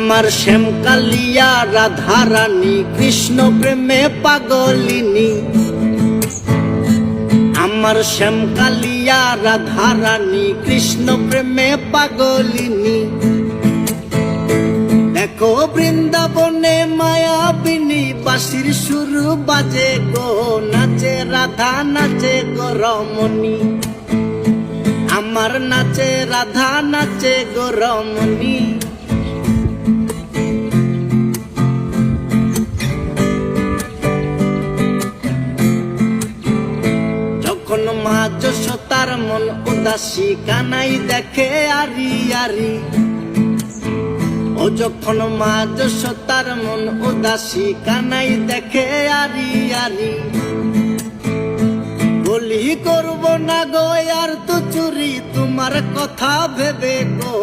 আমার শ্যামকালিয়া রাধা রানী কৃষ্ণ প্রেমে পাগলিনী। আমার শ্যামকালিয়া রাধা রানী কৃষ্ণ প্রেমে পাগলিনী। দেখো বৃন্দাবনে মায়াবিনী বাঁশির সুর বাজে গো, নাচে রাধা নাচে গো রমণী। আমার নাচে রাধা নাচে গো রমণী। যখন মা যশোদার মন উদাসী কানাই দেখে আরি আরি। ও যখন মা যশোদার মন উদাসী কানাই দেখে আরি আরি। বলি করব না গো আর তো চুরি তোমার কথা ভেবে গো,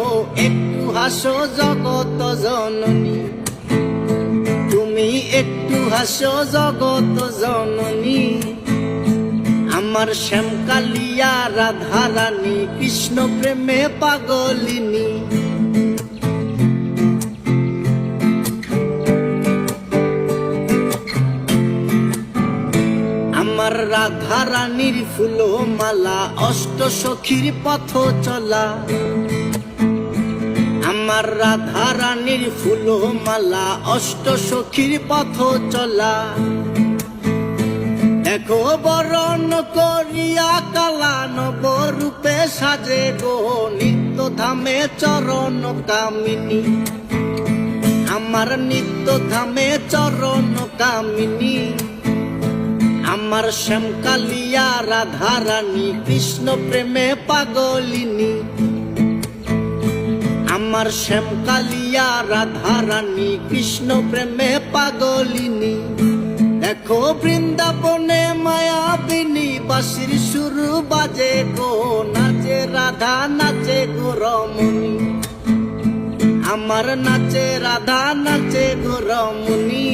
একটু হাসো জগত জননী। তুমি একটু হাসো জগত জননী। আমার শ্যামকালিয়া রাধা রানী কৃষ্ণ প্রেমে পাগলিনী। আমার রাধা রানীর ফুলো মালা অষ্ট সখীর পথ চলা। আমার রাধা রানীর ফুলো মালা অষ্ট সখীর পথ চলা। দেখো বরণ করিয়া কালা নবরূপে সাজে গো, নিত্য ধামে চরণ কামিনী। আমার নিত্য ধামে চরণ কামিনী। আমার শ্যামকালিয়া রাধা রানী কৃষ্ণ প্রেমে পাগলিনী। আমার শ্যামকালিয়া রাধা রানী কৃষ্ণ প্রেমে পাগলিনী। দেখো বৃন্দাবনে মায়াবিনী বাঁশির সুর বাজে গো, নাচে রাধা নাচে গো রমণী। আমার নাচে রাধা নাচে গো রমণী।